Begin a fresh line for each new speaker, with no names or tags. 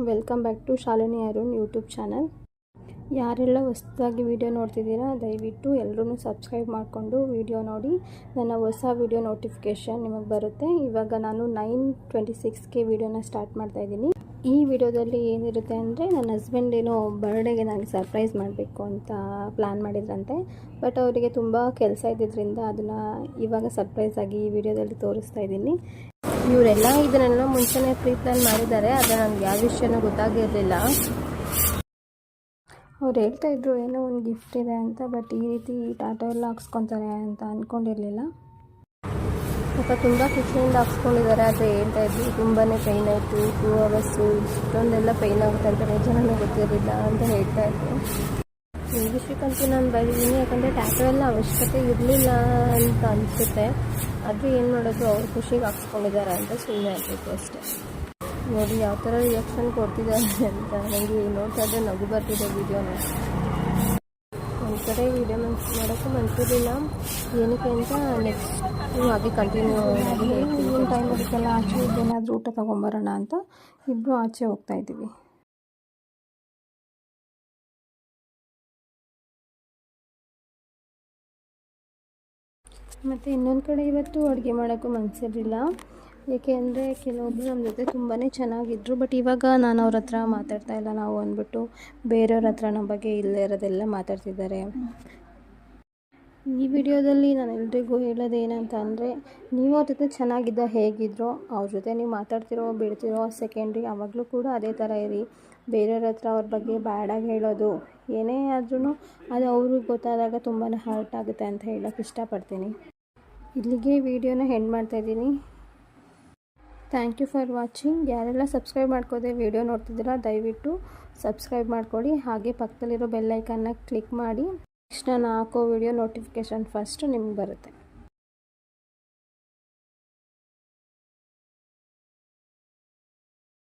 Welcome back to Shalini Arun YouTube channel. ಯಾರೆಲ್ಲ ಹೊಸದಾಗಿ video ನೋಡ್ತಿದ್ದೀರಾ ದಯವಿಟ್ಟು ಎಲ್ಲರೂ ಸಬ್ಸ್ಕ್ರೈಬ್ ಮಾಡಿಕೊಂಡು ವಿಡಿಯೋ ನೋಡಿ. ನನ್ನ ಹೊಸ ವಿಡಿಯೋ ನೋಟಿಫಿಕೇಷನ್ ನಿಮಗೆ ಬರುತ್ತೆ. ಇವಾಗ ನಾನು 9:26ಗೆ ವಿಡಿಯೋನ ಸ್ಟಾರ್ಟ್ ಮಾಡ್ತಾಯಿದ್ದೀನಿ. ಈ ವಿಡಿಯೋದಲ್ಲಿ ಏನಿರುತ್ತೆ ಅಂದರೆ ನನ್ನ ಹಸ್ಬೆಂಡ್ ಏನೋ ಬರ್ಡೇಗೆ ನನಗೆ ಸರ್ಪ್ರೈಸ್ ಮಾಡಬೇಕು ಅಂತ ಪ್ಲ್ಯಾನ್ ಮಾಡಿದ್ರಂತೆ. ಬಟ್ ಅವರಿಗೆ ತುಂಬ ಕೆಲಸ ಇದ್ದಿದ್ದರಿಂದ ಅದನ್ನು ಇವಾಗ ಸರ್ಪ್ರೈಸ್ ಆಗಿ ಈ ವಿಡಿಯೋದಲ್ಲಿ ತೋರಿಸ್ತಾ ಇದ್ದೀನಿ. ಇವರೆಲ್ಲ ಇದನ್ನೆಲ್ಲ ಮುಂಚೆನೇ ಪ್ರೀ ಪ್ಲ್ಯಾನ್ ಮಾಡಿದ್ದಾರೆ, ಆದರೆ ನನಗೆ ಯಾವ ವಿಷಯನೂ ಗೊತ್ತಾಗಿರಲಿಲ್ಲ. ಅವ್ರು ಹೇಳ್ತಾಯಿದ್ರು ಏನೋ ಒಂದು ಗಿಫ್ಟ್ ಇದೆ ಅಂತ, ಬಟ್ ಈ ರೀತಿ ಟಾಟೋ ಎಲ್ಲ ಹಾಕ್ಸ್ಕೊತಾರೆ ಅಂತ ಅಂದ್ಕೊಂಡಿರಲಿಲ್ಲ. ಪಾಪ ತುಂಬ ಖುಷಿಯಿಂದ ಹಾಕ್ಸ್ಕೊಂಡಿದ್ದಾರೆ, ಆದರೆ ಹೇಳ್ತಾಯಿದ್ರು ತುಂಬಾ ಪೈನ್ ಆಯಿತು, 2 ಅವರ್ಸು ಇಷ್ಟೊಂದೆಲ್ಲ ಪೈನ್ ಆಗುತ್ತೆ ಅಂತ ನಿಜನೇ ಗೊತ್ತಿರಲಿಲ್ಲ ಅಂತ ಹೇಳ್ತಾಯಿದ್ರು. ಈ ವಿಷಯಕ್ಕಂತೂ ನಾನು ಬರೀದ್ದೀನಿ, ಯಾಕಂದರೆ ಟ್ಯಾಟೋ ಎಲ್ಲ ಅವಶ್ಯಕತೆ ಇರಲಿಲ್ಲ ಅಂತ ಅನಿಸುತ್ತೆ. ಆದರೆ ಏನು ಮಾಡೋದು, ಅವ್ರು ಖುಷಿಗೆ ಹಾಕ್ಸ್ಕೊಂಡಿದ್ದಾರೆ ಅಂತ ಸುಮ್ಮನೆ ಆಗಬೇಕು ಅಷ್ಟೇ. ನೋಡಿ ಯಾವ ಥರ ರಿಯಾಕ್ಷನ್ ಕೊಡ್ತಿದ್ದಾರೆ ಅಂತ ನನಗೆ ನೋಡ್ತಾ ಇದ್ದರೆ ನಗು ಬರ್ತಿದೆ. ವೀಡಿಯೋನ ಒಂದು ಕಡೆ ವೀಡಿಯೋ ಮಾಡೋಕ್ಕೂ ಮನಸ್ಸಿರಲಿಲ್ಲ, ಏನಕ್ಕೆ ಅಂತ ನೆಕ್ಸ್ಟ್ ಹಾಗೆ ಕಂಟಿನ್ಯೂ ಆಗಿ ಒಂದು ಟೈಮ್ ಅದಕ್ಕೆಲ್ಲ ಆಚೆ ಏನಾದರೂ ಊಟ ತೊಗೊಂಬರೋಣ ಅಂತ ಇಬ್ಬರು ಆಚೆ ಹೋಗ್ತಾಯಿದ್ದೀವಿ. ಮತ್ತು ಇನ್ನೊಂದು ಕಡೆ ಇವತ್ತು ಅಡುಗೆ ಮಾಡೋಕ್ಕೂ ಮನಸ್ಸಿರಲಿಲ್ಲ, ಏಕೆ ಅಂದರೆ ಕೆಲವೊಬ್ಬರು ನಮ್ಮ ಜೊತೆ ತುಂಬಾ ಚೆನ್ನಾಗಿದ್ದರು. ಬಟ್ ಇವಾಗ ನಾನು ಅವ್ರ ಹತ್ರ ಮಾತಾಡ್ತಾ ಇಲ್ಲ, ನಾವು ಅಂದ್ಬಿಟ್ಟು ಬೇರೆಯವ್ರ ಹತ್ರ ನಮ್ಮ ಬಗ್ಗೆ ಇಲ್ಲದೇ ಇರೋದೆಲ್ಲ ಮಾತಾಡ್ತಿದ್ದಾರೆ. ಈ ವಿಡಿಯೋದಲ್ಲಿ ನಾನು ಎಲ್ರಿಗೂ ಹೇಳೋದೇನಂತ ಅಂದರೆ, ನೀವು ಅವ್ರ ಜೊತೆ ಚೆನ್ನಾಗಿದ್ದ ಹೇಗಿದ್ರೋ ಅವ್ರ ಜೊತೆ ನೀವು ಮಾತಾಡ್ತಿರೋ ಬಿಡ್ತಿರೋ ಸೆಕೆಂಡ್ರಿ ಆವಾಗಲೂ ಕೂಡ ಅದೇ ಥರ ಇರಿ. ಬೇರೆಯವ್ರ ಹತ್ರ ಅವ್ರ ಬಗ್ಗೆ ಬ್ಯಾಡಾಗಿ ಹೇಳೋದು ಏನೇ ಆದ್ರೂ ಅದು ಅವ್ರಿಗೆ ಗೊತ್ತಾದಾಗ ತುಂಬಾ ಹರ್ಟ್ ಆಗುತ್ತೆ ಅಂತ ಹೇಳೋಕ್ಕೆ ಇಷ್ಟಪಡ್ತೀನಿ. ಇಲ್ಲಿಗೆ ವಿಡಿಯೋನ ಎಂಡ್ ಮಾಡ್ತಾಯಿದ್ದೀನಿ. Thank you for watching. ಯಾರೆಲ್ಲ ಸಬ್ಸ್ಕ್ರೈಬ್ ಮಾಡ್ಕೋದೆ ವಿಡಿಯೋ ನೋಡ್ತಿದ್ದೀರಾ ದಯವಿಟ್ಟು ಸಬ್ಸ್ಕ್ರೈಬ್ ಮಾಡ್ಕೊಳ್ಳಿ. ಹಾಗೆ ಪಕ್ಕದಲ್ಲಿರೋ ಬೆಲ್ ಐಕನ್ನ ಕ್ಲಿಕ್ ಮಾಡಿ. ನೆಕ್ಸ್ಟ್ ನಾನು ಹಾಕೋ ವಿಡಿಯೋ ನೋಟಿಫಿಕೇಷನ್ ಫಸ್ಟ್ ನಿಮ್ಗೆ ಬರುತ್ತೆ.